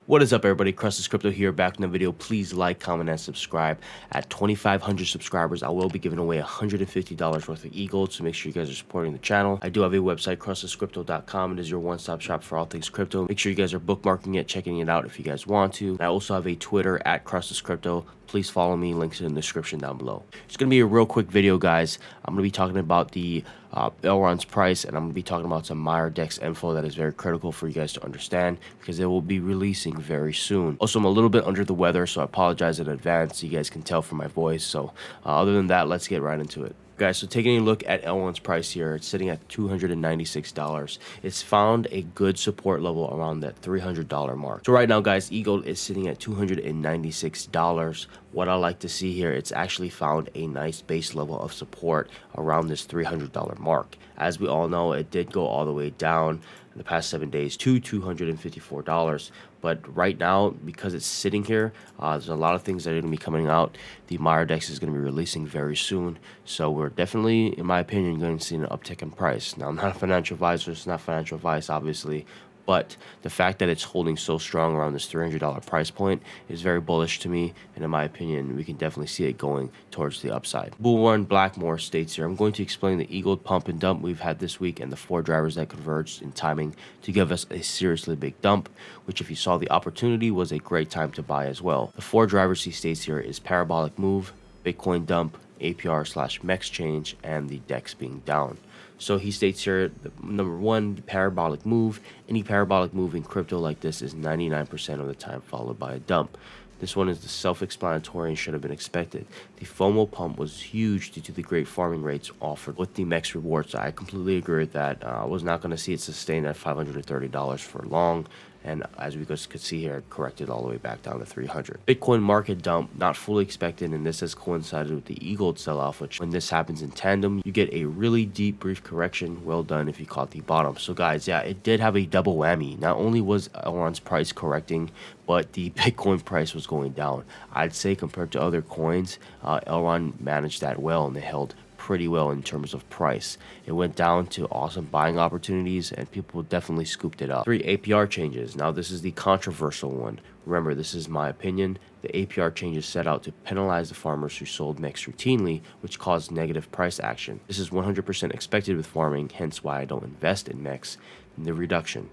What is up, everybody? Crustless Crypto here, back in the video. Please like, comment, and subscribe. At 2,500 subscribers, I will be giving away $150 worth of EGLD, so make sure you guys are supporting the channel. I do have a website, crustlesscrypto.com. It is your one-stop shop for all things crypto. Make sure you guys are bookmarking it, checking it out if you guys want to. I also have a Twitter at Crustless Crypto. Please follow me. Links in the description down below. It's going to be a real quick video, guys. I'm going to be talking about the Elrond's price, and I'm going to be talking about some Maiar DEX info that is very critical for you guys to understand because they will be releasing very soon. Also, I'm a little bit under the weather, so I apologize in advance. You guys can tell from my voice. So other than that, let's get right into it. Guys, so taking a look at Elrond's price here, it's sitting at $296. It's found a good support level around that $300 mark. So right now, guys, EGLD is sitting at $296. What I like to see here, it's actually found a nice base level of support around this $300 mark. As we all know, it did go all the way down in the past 7 days to $254. But right now, because it's sitting here, there's a lot of things that are going to be coming out. The Maiar DEX is going to be releasing very soon. So we're definitely, in my opinion, going to see an uptick in price. Now, I'm not a financial advisor. It's not financial advice, obviously. But the fact that it's holding so strong around this $300 price point is very bullish to me. And in my opinion, we can definitely see it going towards the upside. Blackmore states here, I'm going to explain the EGLD pump and dump we've had this week and the 4 drivers that converged in timing to give us a seriously big dump, which if you saw the opportunity was a great time to buy as well. The 4 drivers he states here is parabolic move, Bitcoin dump, APR/MEX change, and the DEX being down. So he states here, number 1, the parabolic move. Any parabolic move in crypto like this is 99% of the time followed by a dump. This one is the self-explanatory and should have been expected. The FOMO pump was huge due to the great farming rates offered with the MEX rewards. I completely agree with that. I was not going to see it sustain at $530 for long. And as we guys could see here, it corrected all the way back down to 300. Bitcoin market dump, not fully expected, and this has coincided with the EGLD sell-off, which when this happens in tandem, you get a really deep, brief correction. Well done if you caught the bottom. So guys, yeah, it did have a double whammy. Not only was Elrond's price correcting, but the Bitcoin price was going down. I'd say compared to other coins, Elrond managed that well, and they held pretty well in terms of price. It went down to awesome buying opportunities, and people definitely scooped it up. 3 APR changes. Now this is the controversial one. Remember, this is my opinion. The APR changes set out to penalize the farmers who sold MEX routinely, which caused negative price action. This is 100% expected with farming, hence why I don't invest in MEX. And the reduction.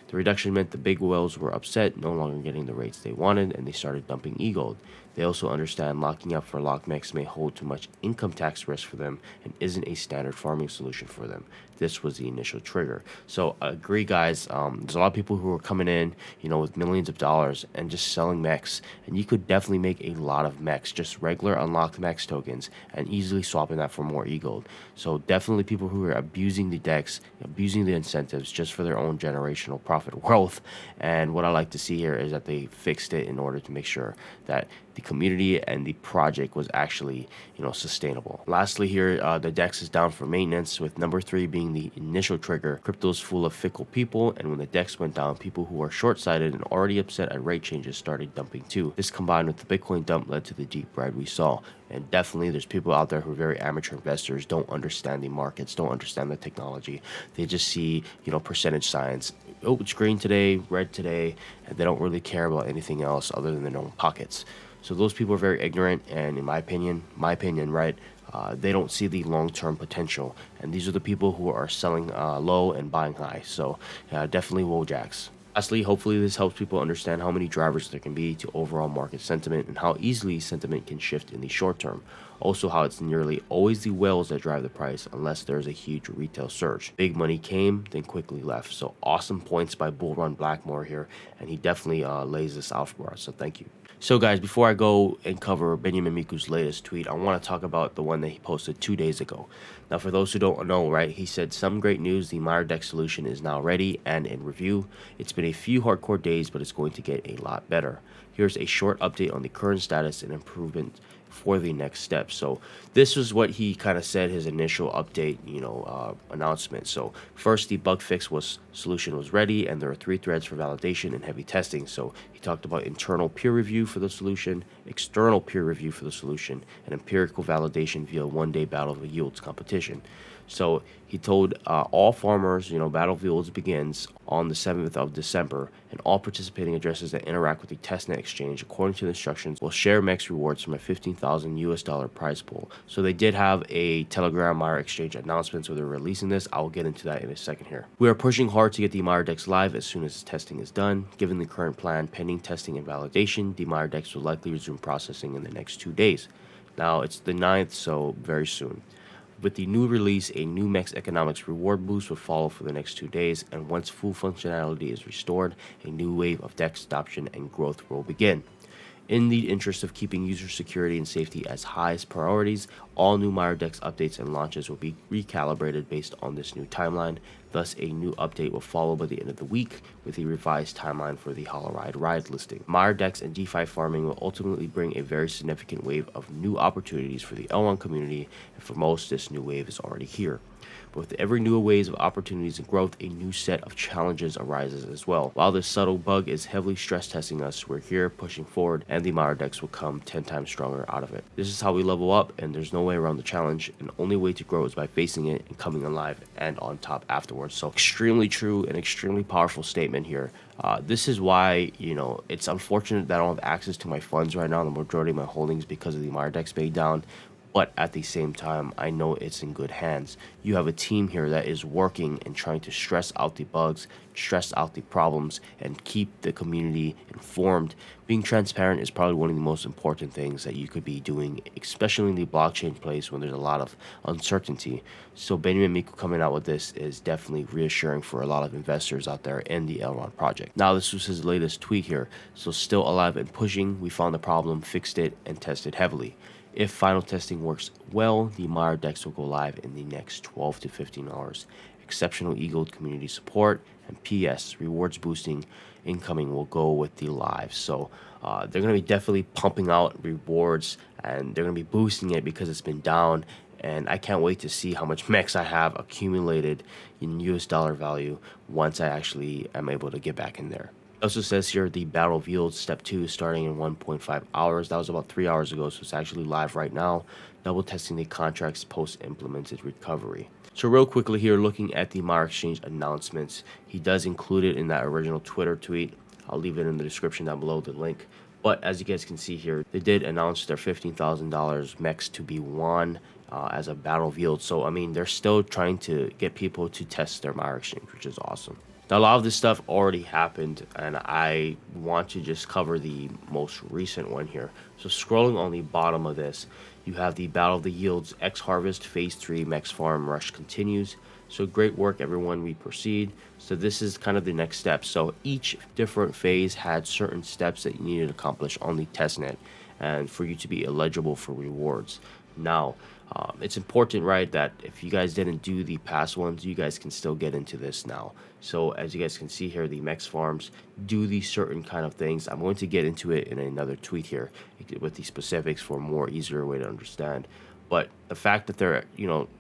The reduction meant the big whales were upset, no longer getting the rates they wanted, and they started dumping EGLD. They also understand locking up for lock MEX may hold too much income tax risk for them and isn't a standard farming solution for them. This was the initial trigger. So I agree, guys. There's a lot of people who are coming in, with millions of dollars and just selling MEX, and you could definitely make a lot of MEX, just regular unlocked MEX tokens, and easily swapping that for more EGLD. So definitely people who are abusing the DEX, abusing the incentives just for their own generational profit wealth. And what I like to see here is that they fixed it in order to make sure that the community and the project was actually, sustainable. Lastly here, the DEX is down for maintenance, with number 3 being the initial trigger. Crypto is full of fickle people, and when the DEX went down, people who are short-sighted and already upset at rate changes started dumping too. This combined with the Bitcoin dump led to the deep red we saw. And definitely there's people out there who are very amateur investors, don't understand the markets, don't understand the technology. They just see, percentage signs. Oh, it's green today, red today, and they don't really care about anything else other than their own pockets. So those people are very ignorant, and in my opinion, right, they don't see the long-term potential. And these are the people who are selling low and buying high. So definitely Wojaks. Lastly, hopefully this helps people understand how many drivers there can be to overall market sentiment and how easily sentiment can shift in the short term. Also, how it's nearly always the whales that drive the price unless there's a huge retail surge. Big money came, then quickly left. So awesome points by Blackmore here, and he definitely lays this out for us. So thank you. So guys, before I go and cover Benjamin Miku's latest tweet, I want to talk about the one that he posted 2 days ago. Now, for those who don't know, right, he said, some great news, the Maiar DEX solution is now ready and in review. It's been a few hardcore days, but it's going to get a lot better. Here's a short update on the current status and improvement for the next step. So this was what he kind of said, his initial update, announcement. So first, the bug fix solution was ready, and there are 3 threads for validation and heavy testing. So he talked about internal peer review for the solution, external peer review for the solution, and empirical validation via one-day Battle of the Yields competition. So he told all farmers, Battle of the Yields begins on the 7th of December, and all participating addresses that interact with the testnet exchange, according to the instructions, will share MEX rewards from a $15,000 prize pool. So they did have a Telegram Maiar exchange announcement, so they're releasing this. I'll get into that in a second here. We are pushing hard to get the Maiar DEX live as soon as testing is done. Given the current plan, pending testing and validation, the Maiar DEX will likely resume processing in the next 2 days. Now, it's the 9th, so very soon. With the new release, a new MEX economics reward boost will follow for the next 2 days, and once full functionality is restored, a new wave of DEX adoption and growth will begin. In the interest of keeping user security and safety as highest priorities, all new Maiar DEX updates and launches will be recalibrated based on this new timeline. Thus, a new update will follow by the end of the week with a revised timeline for the Holoride Ride listing. Maiar DEX and DeFi farming will ultimately bring a very significant wave of new opportunities for the Elrond community, and for most, this new wave is already here. But with every new wave of opportunities and growth, a new set of challenges arises as well. While this subtle bug is heavily stress testing us, we're here pushing forward, and the Maiar DEX will come 10 times stronger out of it. This is how we level up, and there's no way around the challenge, and the only way to grow is by facing it and coming alive and on top afterwards. So extremely true and extremely powerful statement here. This is why, it's unfortunate that I don't have access to my funds right now, the majority of my holdings, because of the Maiar DEX being down. But at the same time, I know it's in good hands. You have a team here that is working and trying to stress out the bugs, stress out the problems, and keep the community informed. Being transparent is probably one of the most important things that you could be doing, especially in the blockchain place when there's a lot of uncertainty. So Benjamin Miku coming out with this is definitely reassuring for a lot of investors out there in the Elrond project. Now, this was his latest tweet here. So still alive and pushing, we found the problem, fixed it, and tested heavily. If final testing works well, the Maiar DEX will go live in the next 12 to 15 hours. Exceptional EGLD community support, and PS, rewards boosting incoming will go with the live. So they're going to be definitely pumping out rewards, and they're going to be boosting it because it's been down. And I can't wait to see how much MEX I have accumulated in US dollar value once I actually am able to get back in there. It also says here the Battle of Yields Step 2 is starting in 1.5 hours. That was about 3 hours ago, so it's actually live right now. Double testing the contracts post-implemented recovery. So real quickly here, looking at the Maiar Exchange announcements, he does include it in that original Twitter tweet. I'll leave it in the description down below, the link. But as you guys can see here, they did announce their $15,000 MEX to be won as a Battle of Yields. So, I mean, they're still trying to get people to test their Maiar Exchange, which is awesome. Now, a lot of this stuff already happened, and I want to just cover the most recent one here. So scrolling on the bottom of this, you have the Battle of the Yields X Harvest Phase 3 MEX Farm Rush continues. So great work, everyone. We proceed. So this is kind of the next step. So each different phase had certain steps that you needed to accomplish on the testnet and for you to be eligible for rewards. Now, it's important, right, that if you guys didn't do the past ones, you guys can still get into this now. So as you guys can see here, the MEX farms do these certain kind of things. I'm going to get into it in another tweet here with the specifics for a more easier way to understand. But the fact that they're,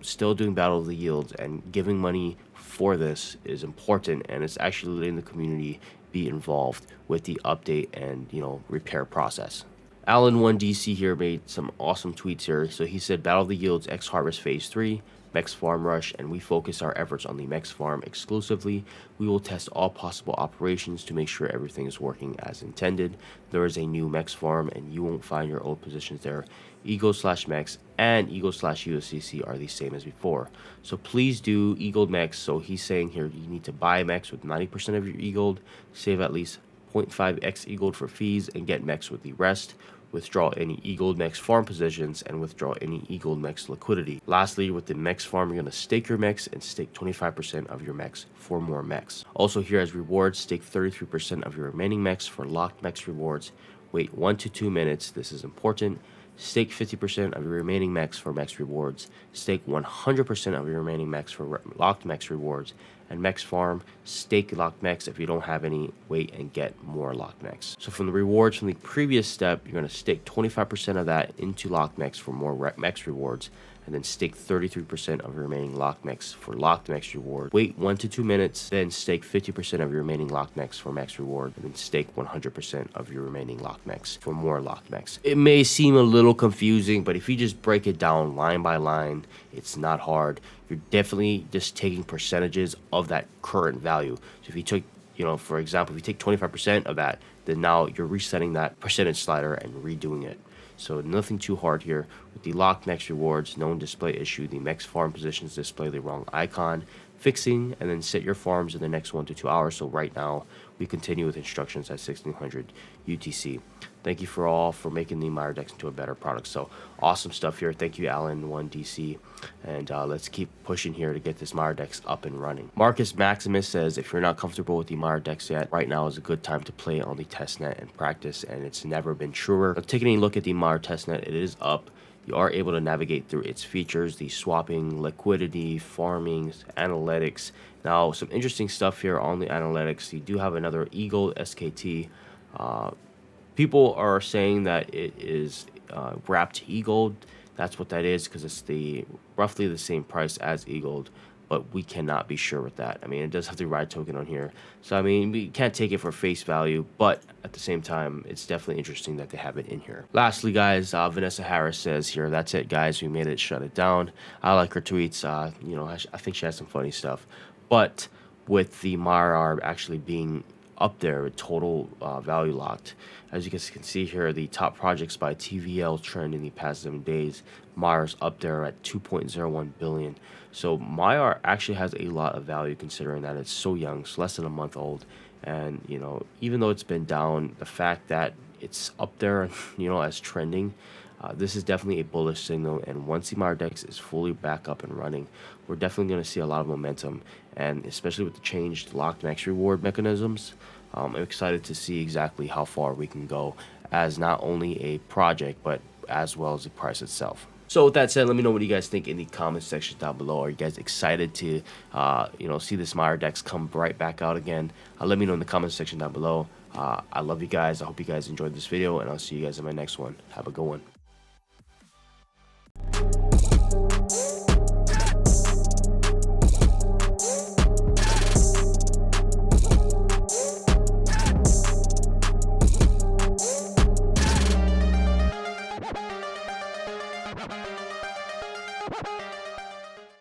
still doing Battle of the Yields and giving money for this is important, and it's actually letting the community be involved with the update and, repair process. AllenOneDC here made some awesome tweets here. So he said, Battle of the Yields X Harvest Phase 3, MEX Farm Rush, and we focus our efforts on the MEX Farm exclusively. We will test all possible operations to make sure everything is working as intended. There is a new MEX Farm, and you won't find your old positions there. EGLD/MEX and EGLD/USDC are the same as before. So please do EGLD MEX. So he's saying here, you need to buy MEX with 90% of your EGLD, save at least 0.5x EGLD for fees, and get MEX with the rest. Withdraw any EGLD MEX farm positions and withdraw any EGLD MEX liquidity. Lastly, with the MEX farm, you're going to stake your MEX and stake 25% of your MEX for more MEX. Also here as rewards, stake 33% of your remaining MEX for locked MEX rewards. Wait 1 to 2 minutes. This is important. stake 50% of your remaining MEX for MEX rewards, stake 100% of your remaining MEX for locked MEX rewards, and MEX farm, stake locked MEX. If you don't have any, wait and get more locked MEX. So from the rewards from the previous step, you're going to stake 25% of that into locked MEX for more MEX rewards, and then stake 33% of your remaining locked MEX for locked MEX reward. Wait 1 to 2 minutes, then stake 50% of your remaining locked MEX for MEX reward, and then stake 100% of your remaining locked MEX for more locked MEX. It may seem a little confusing, but if you just break it down line by line, it's not hard. You're definitely just taking percentages of that current value. So if you took, for example, if you take 25% of that, then now you're resetting that percentage slider and redoing it. So nothing too hard here. With the locked MEX rewards, known display issue, the MEX farm positions display the wrong icon, fixing, and then set your farms in the next 1 to 2 hours. So right now, we continue with instructions at 1600 UTC. Thank you for all for making the Maiar DEX into a better product. So awesome stuff here. Thank you, AllenOneDC. And let's keep pushing here to get this Maiar DEX up and running. Marcus Maximus says, if you're not comfortable with the Maiar DEX yet, right now is a good time to play on the testnet and practice, and it's never been truer. Now, taking a look at the Maiar testnet, it is up. You are able to navigate through its features, the swapping, liquidity, farming, analytics. Now, some interesting stuff here on the analytics. You do have another EGLD SKT. People are saying that it is wrapped EGLD. That's what that is, because it's roughly the same price as EGLD, but we cannot be sure with that. I mean, it does have the ride token on here. So, I mean, we can't take it for face value, but at the same time, it's definitely interesting that they have it in here. Lastly, guys, Vanessa Harris says here, that's it, guys. We made it, shut it down. I like her tweets. I think she has some funny stuff. But with the Maiar actually being up there with total value locked, as you guys can see here, the top projects by TVL trend in the past 7 days, Maiar's up there at 2.01 billion. So Maiar actually has a lot of value, considering that it's so young. It's less than a month old, and even though it's been down, the fact that it's up there as trending, this is definitely a bullish signal. And once the Maiar DEX is fully back up and running, we're definitely going to see a lot of momentum, and especially with the changed locked MEX reward mechanisms, I'm excited to see exactly how far we can go as not only a project, but as well as the price itself. So with that said, let me know what you guys think in the comment section down below. Are you guys excited to see this Maiar DEX come right back out again? Let me know in the comment section down below. I love you guys. I hope you guys enjoyed this video, and I'll see you guys in my next one. Have a good one.